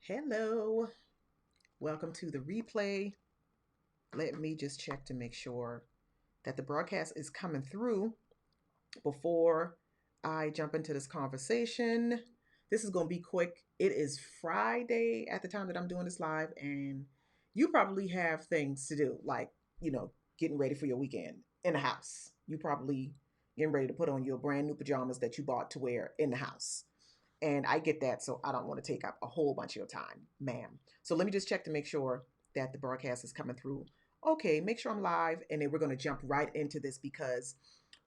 Hello, welcome to the replay. Let me just check to make sure that the broadcast is coming through before I jump into this conversation. This is going to be quick. It is Friday at the time that I'm doing this live, and you probably have things to do, like, getting ready for your weekend in the house. You probably getting ready to put on your brand new pajamas that you bought to wear in the house. And I get that, so I don't want to take up a whole bunch of your time, ma'am. So let me just check to make sure that the broadcast is coming through. Okay, make sure I'm live, and then we're going to jump right into this because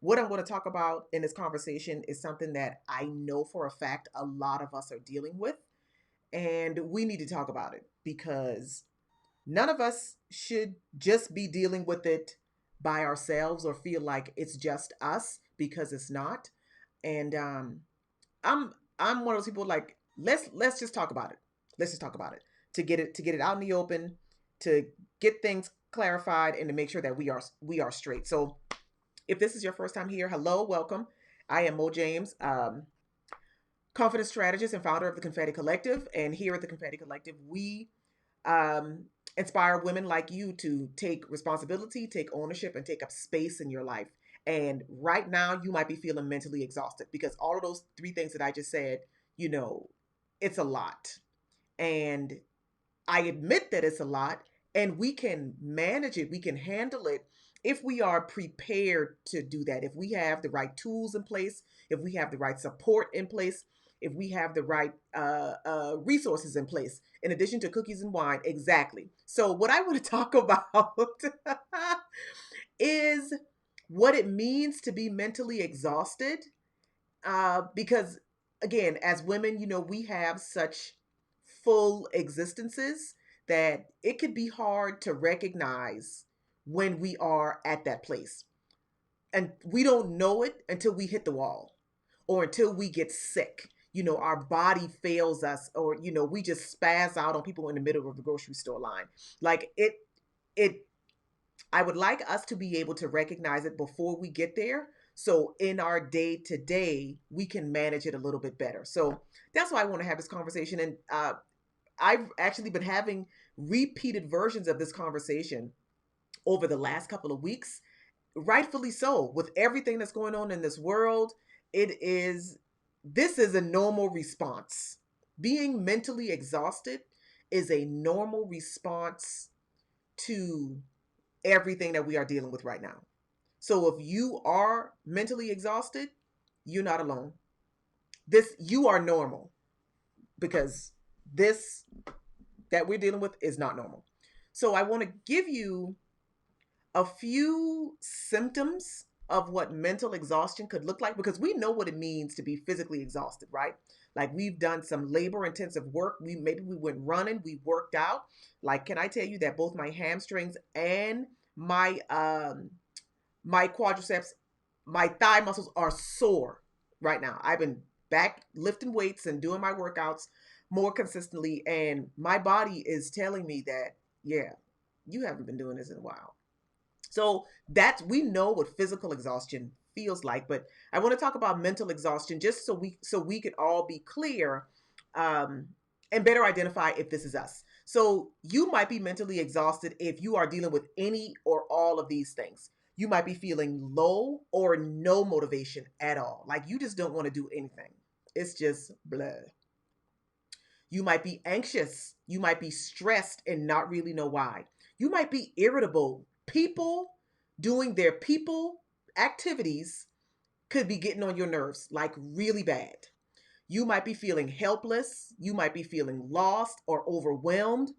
what I'm going to talk about in this conversation is something that I know for a fact a lot of us are dealing with, and we need to talk about it because none of us should just be dealing with it by ourselves or feel like it's just us because it's not. And I'm I'm one of those people like let's just talk about it. Let's just talk about it to get it out in the open, to get things clarified, and to make sure that we are straight. So if this is your first time here, hello, welcome. I am Mo James, confidence strategist and founder of the Confetti Collective. And here at the Confetti Collective, we um, inspire women like you to take responsibility, take ownership, and take up space in your life. And right now, you might be feeling mentally exhausted because all of those three things that I just said, you know, it's a lot. And I admit that it's a lot, and we can manage it, we can handle it if we are prepared to do that. If we have the right tools in place, if we have the right support in place, if we have the right resources in place, in addition to cookies and wine. Exactly. So, what I want to talk about is what it means to be mentally exhausted. Because, again, as women, we have such full existences that it could be hard to recognize when we are at that place. And we don't know it until we hit the wall or until we get sick. Our body fails us, or, we just spaz out on people in the middle of the grocery store line. Like it, I would like us to be able to recognize it before we get there. So in our day to day, we can manage it a little bit better. So that's why I want to have this conversation. And I've actually been having repeated versions of this conversation over the last couple of weeks, rightfully so, with everything that's going on in this world. This is a normal response. Being mentally exhausted is a normal response to everything that we are dealing with right now. So if you are mentally exhausted, you're not alone. You are normal, because this that we're dealing with is not normal. So I want to give you a few symptoms of what mental exhaustion could look like, because we know what it means to be physically exhausted, right? Like, we've done some labor intensive work. We went running, we worked out. Like, can I tell you that both my hamstrings and my quadriceps, my thigh muscles are sore right now. I've been back lifting weights and doing my workouts more consistently, and my body is telling me that, yeah, you haven't been doing this in a while. So we know what physical exhaustion feels like, but I want to talk about mental exhaustion just so we could all be clear, um, and better identify if this is us. So you might be mentally exhausted if you are dealing with any or all of these things. You might be feeling low or no motivation at all. Like, you just don't want to do anything. It's just blah. You might be anxious. You might be stressed and not really know why. You might be irritable. People doing their people activities could be getting on your nerves, like, really bad. You might be feeling helpless. You might be feeling lost or overwhelmed.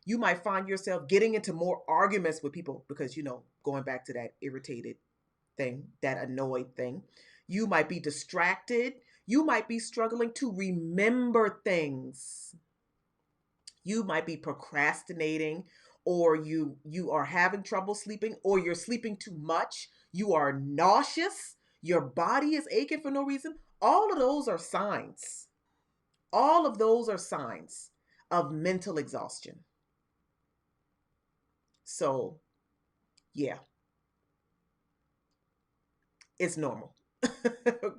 You might find yourself getting into more arguments with people because, going back to that irritated thing, that annoyed thing. You might be distracted. You might be struggling to remember things. You might be procrastinating, or you are having trouble sleeping, or you're sleeping too much. You are nauseous. Your body is aching for no reason. All of those are signs. All of those are signs of mental exhaustion. So, yeah, it's normal.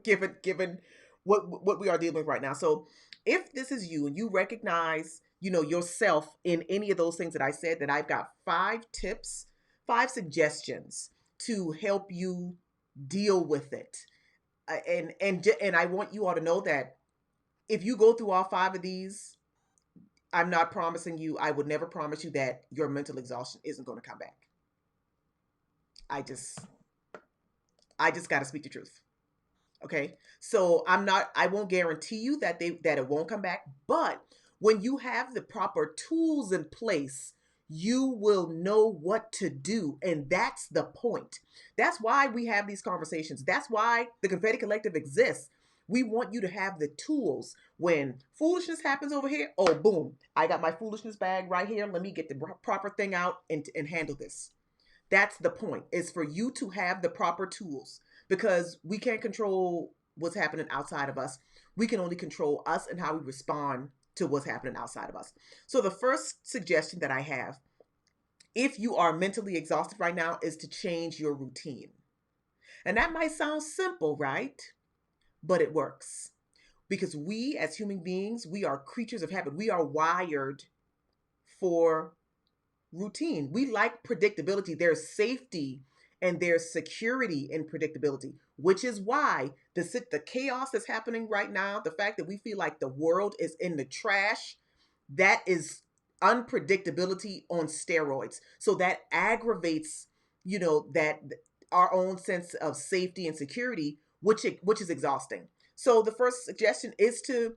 given what we are dealing with right now. So if this is you and you recognize yourself in any of those things that I said, then I've got 5 tips, 5 suggestions to help you deal with it. And I want you all to know that if you go through all 5 of these, I'm not promising you, I would never promise you that your mental exhaustion isn't going to come back. I just got to speak the truth. Okay. So I won't guarantee you that it won't come back, but when you have the proper tools in place, you will know what to do. And that's the point. That's why we have these conversations. That's why the Confetti Collective exists. We want you to have the tools. When foolishness happens over here, oh, boom, I got my foolishness bag right here. Let me get the proper thing out and handle this. That's the point, is for you to have the proper tools, because we can't control what's happening outside of us. We can only control us and how we respond to what's happening outside of us. So the first suggestion that I have, if you are mentally exhausted right now, is to change your routine. And that might sound simple, right? But it works. Because we as human beings, we are creatures of habit. We are wired for routine. We like predictability. There's safety and there's security in predictability, which is why the chaos that's happening right now, the fact that we feel like the world is in the trash, that is unpredictability on steroids. So that aggravates, that our own sense of safety and security, which is exhausting. So the first suggestion is to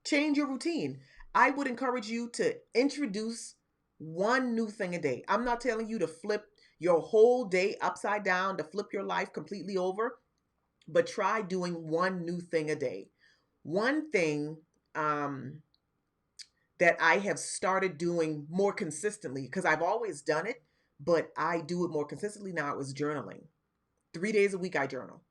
change your routine. I would encourage you to introduce one new thing a day. I'm not telling you to flip your whole day upside down, to flip your life completely over, but try doing one new thing a day. One thing that I have started doing more consistently, because I've always done it, but I do it more consistently now, is journaling. 3 days a week I journal.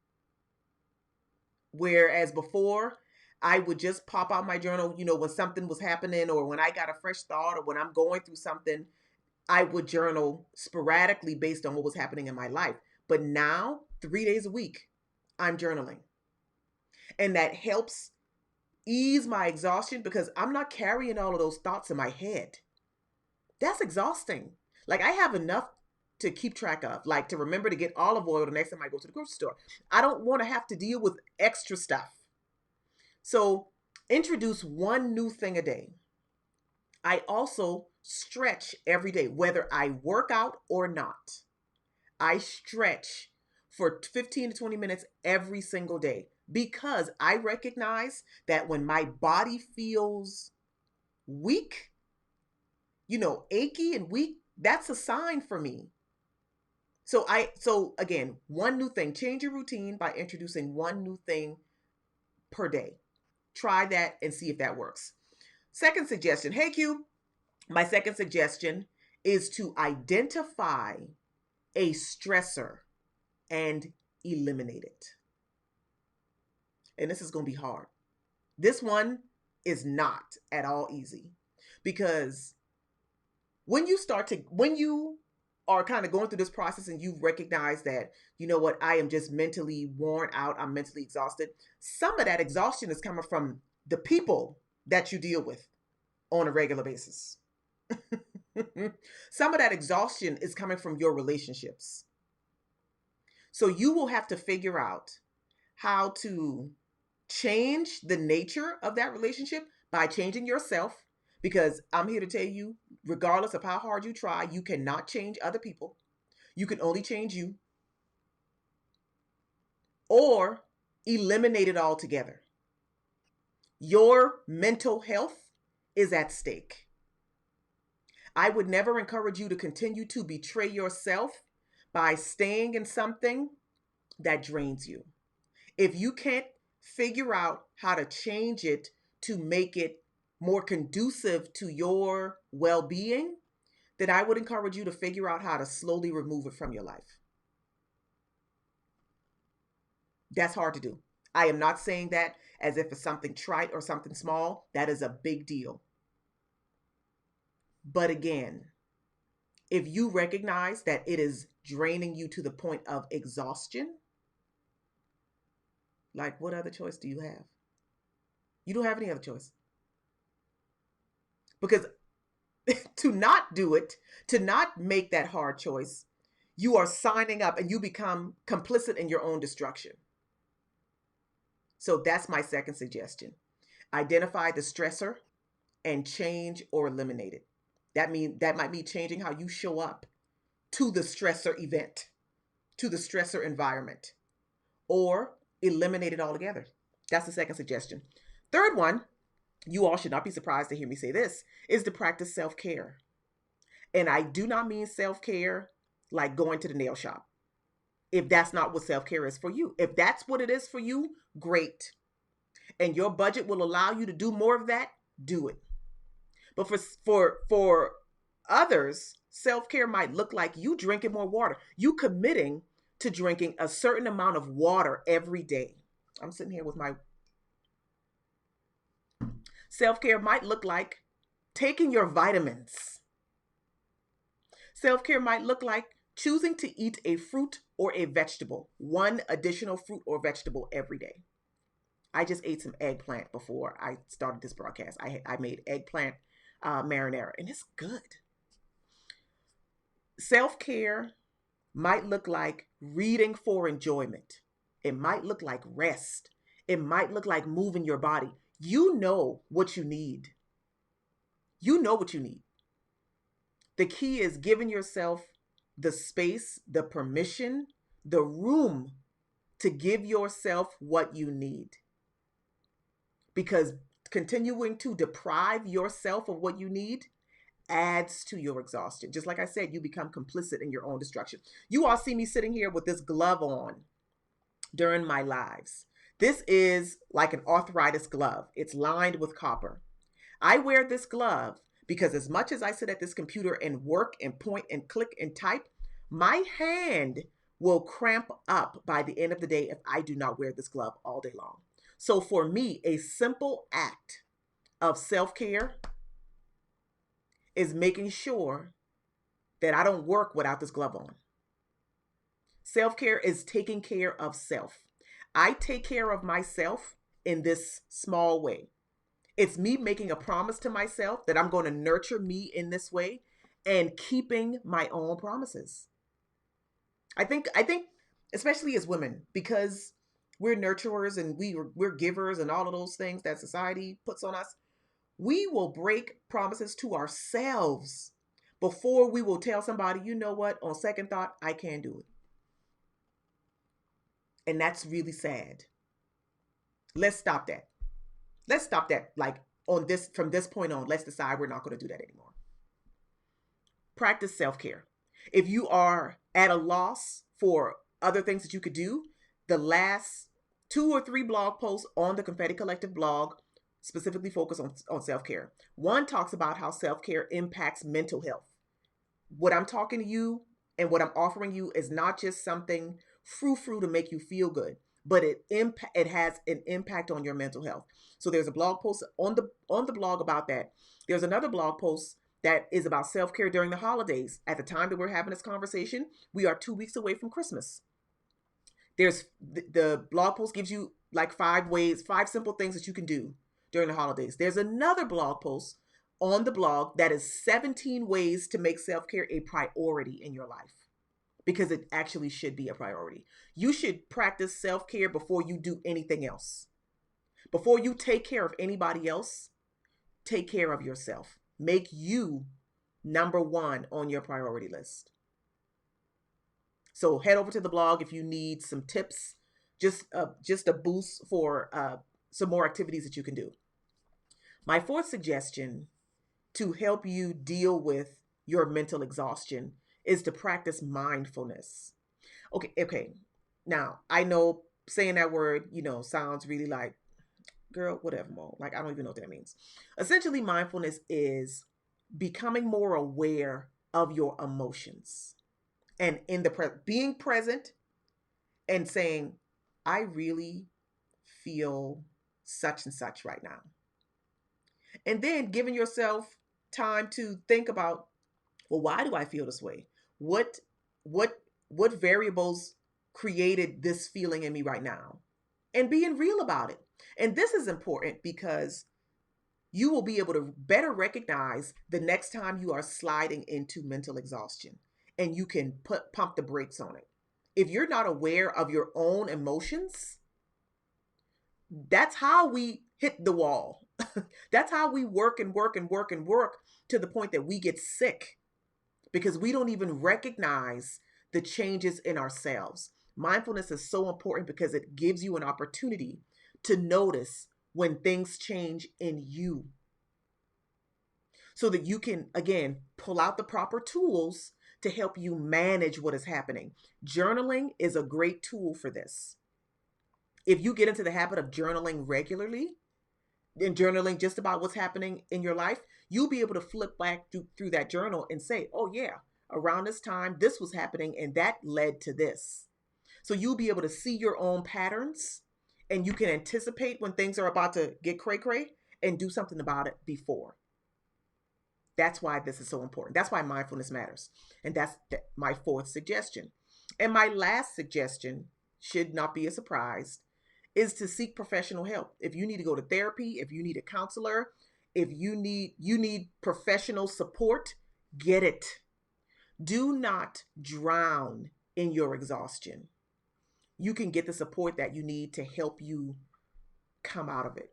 Whereas before, I would just pop out my journal, when something was happening, or when I got a fresh thought, or when I'm going through something, I would journal sporadically based on what was happening in my life. But now, 3 days a week, I'm journaling. And that helps ease my exhaustion, because I'm not carrying all of those thoughts in my head. That's exhausting. Like, I have enough to keep track of, like to remember to get olive oil the next time I go to the grocery store. I don't want to have to deal with extra stuff. So introduce one new thing a day. I also stretch every day, whether I work out or not. I stretch for 15 to 20 minutes every single day, because I recognize that when my body feels weak, achy and weak, that's a sign for me. So again, one new thing. Change your routine by introducing one new thing per day. Try that and see if that works. Second suggestion. Hey, Q. My second suggestion is to identify a stressor and eliminate it. And this is going to be hard. This one is not at all easy, because when you are kind of going through this process and you recognize that, I am just mentally worn out, I'm mentally exhausted. Some of that exhaustion is coming from the people that you deal with on a regular basis. Some of that exhaustion is coming from your relationships. So you will have to figure out how to change the nature of that relationship by changing yourself, because I'm here to tell you, regardless of how hard you try, you cannot change other people. You can only change you, or eliminate it altogether. Your mental health is at stake. I would never encourage you to continue to betray yourself by staying in something that drains you. If you can't figure out how to change it to make it more conducive to your well-being, then I would encourage you to figure out how to slowly remove it from your life. That's hard to do. I am not saying that as if it's something trite or something small. That is a big deal. But again, if you recognize that it is draining you to the point of exhaustion, like, what other choice do you have? You don't have any other choice. Because to not do it, to not make that hard choice, you are signing up and you become complicit in your own destruction. So that's my second suggestion. Identify the stressor and change or eliminate it. That might be changing how you show up to the stressor event, to the stressor environment, or eliminate it altogether. That's the second suggestion. Third one, you all should not be surprised to hear me say this, is to practice self-care. And I do not mean self-care like going to the nail shop. If that's not what self-care is for you. If that's what it is for you, great. And your budget will allow you to do more of that, do it. But for others, self-care might look like you drinking more water. You committing to drinking a certain amount of water every day. I'm sitting here with my self-care might look like taking your vitamins. Self-care might look like choosing to eat a fruit or a vegetable, one additional fruit or vegetable every day. I just ate some eggplant before I started this broadcast. I made eggplant marinara, and it's good. Self-care might look like reading for enjoyment. It might look like rest. It might look like moving your body. You know what you need. You know what you need. The key is giving yourself the space, the permission, the room to give yourself what you need. Because continuing to deprive yourself of what you need adds to your exhaustion. Just like I said, you become complicit in your own destruction. You all see me sitting here with this glove on during my lives. This is like an arthritis glove. It's lined with copper. I wear this glove because as much as I sit at this computer and work and point and click and type, my hand will cramp up by the end of the day if I do not wear this glove all day long. So for me, a simple act of self-care is making sure that I don't work without this glove on. Self-care is taking care of self. I take care of myself in this small way. It's me making a promise to myself that I'm going to nurture me in this way and keeping my own promises. I think especially as women, because we're nurturers and we're givers and all of those things that society puts on us, we will break promises to ourselves before we will tell somebody, you know what, on second thought, I can't do it. And that's really sad. Let's stop that. Let's stop that. Like from this point on, let's decide we're not going to do that anymore. Practice self-care. If you are at a loss for other things that you could do, the last 2 or 3 blog posts on the Confetti Collective blog specifically focus on self-care. One talks about how self-care impacts mental health. What I'm talking to you and what I'm offering you is not just something frou-frou to make you feel good, but it has an impact on your mental health. So there's a blog post on the blog about that. There's another blog post that is about self-care during the holidays. At the time that we're having this conversation, we are 2 weeks away from Christmas. There's the blog post gives you like 5 simple things that you can do during the holidays. There's another blog post on the blog that is 17 ways to make self-care a priority in your life, because it actually should be a priority. You should practice self-care before you do anything else. Before you take care of anybody else, take care of yourself. Make you number 1 on your priority list. So head over to the blog if you need some tips, just a boost for some more activities that you can do. My 4th suggestion to help you deal with your mental exhaustion is to practice mindfulness. Okay. Now, I know saying that word, sounds really like, girl, whatever, Mo. Like, I don't even know what that means. Essentially, mindfulness is becoming more aware of your emotions and being present and saying, I really feel such and such right now. And then giving yourself time to think about, well, why do I feel this way? What variables created this feeling in me right now? And being real about it. And this is important because you will be able to better recognize the next time you are sliding into mental exhaustion, and you can pump the brakes on it. If you're not aware of your own emotions, that's how we hit the wall. That's how we work and work and work and work to the point that we get sick because we don't even recognize the changes in ourselves. Mindfulness is so important because it gives you an opportunity to notice when things change in you so that you can, again, pull out the proper tools to help you manage what is happening. Journaling is a great tool for this. If you get into the habit of journaling regularly, and journaling just about what's happening in your life, you'll be able to flip back through that journal and say, oh yeah, around this time, this was happening and that led to this. So you'll be able to see your own patterns and you can anticipate when things are about to get cray-cray and do something about it before. That's why this is so important. That's why mindfulness matters. And that's my fourth suggestion. And my last suggestion should not be a surprise, is to seek professional help. If you need to go to therapy, if you need a counselor, if you need professional support, get it. Do not drown in your exhaustion. You can get the support that you need to help you come out of it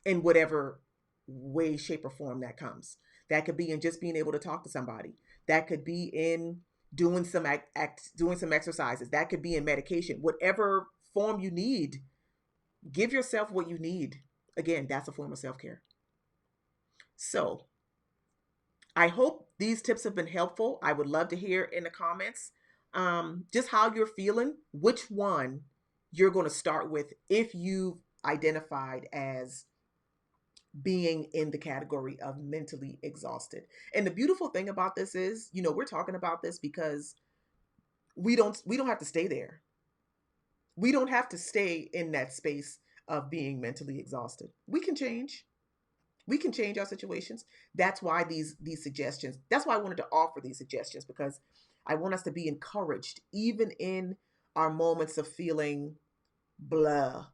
in whatever way, shape, or form that comes. That could be in just being able to talk to somebody. That could be in doing some doing some exercises. That could be in medication. Whatever form you need, give yourself what you need. Again, that's a form of self-care. So I hope these tips have been helpful. I would love to hear in the comments just how you're feeling, which one you're going to start with if you've identified as being in the category of mentally exhausted. And the beautiful thing about this is, we're talking about this because we don't have to stay there. We don't have to stay in that space of being mentally exhausted. We can change. We can change our situations. That's why these suggestions, that's why I wanted to offer these suggestions, because I want us to be encouraged even in our moments of feeling blah.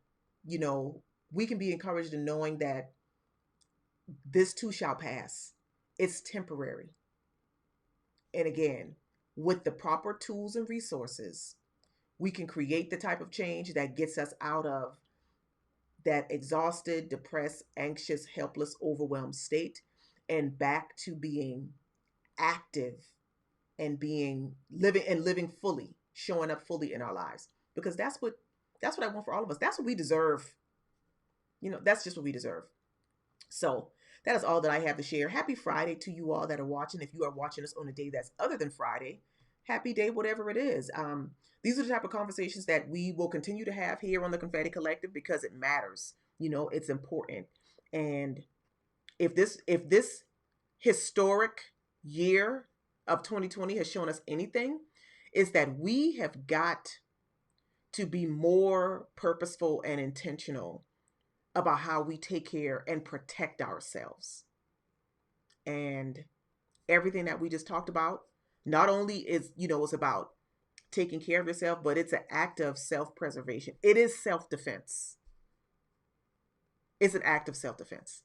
We can be encouraged in knowing that this too shall pass. It's temporary. And again, with the proper tools and resources, we can create the type of change that gets us out of that exhausted, depressed, anxious, helpless, overwhelmed state and back to being active and living fully, showing up fully in our lives. Because that's what I want for all of us. That's what we deserve. That's just what we deserve. So that is all that I have to share. Happy Friday to you all that are watching. If you are watching us on a day that's other than Friday, happy day, whatever it is. These are the type of conversations that we will continue to have here on the Confetti Collective because it matters. It's important. And if this historic year of 2020 has shown us anything, is that we have got to be more purposeful and intentional about how we take care and protect ourselves. And everything that we just talked about, not only is, it's about taking care of yourself, but it's an act of self-preservation. It is self-defense. It's an act of self-defense.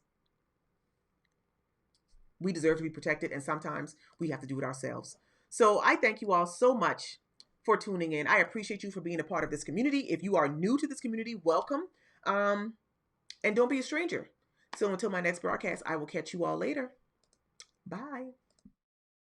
We deserve to be protected, and sometimes we have to do it ourselves. So I thank you all so much for tuning in. I appreciate you for being a part of this community. If you are new to this community, welcome. And don't be a stranger. So until my next broadcast, I will catch you all later. Bye.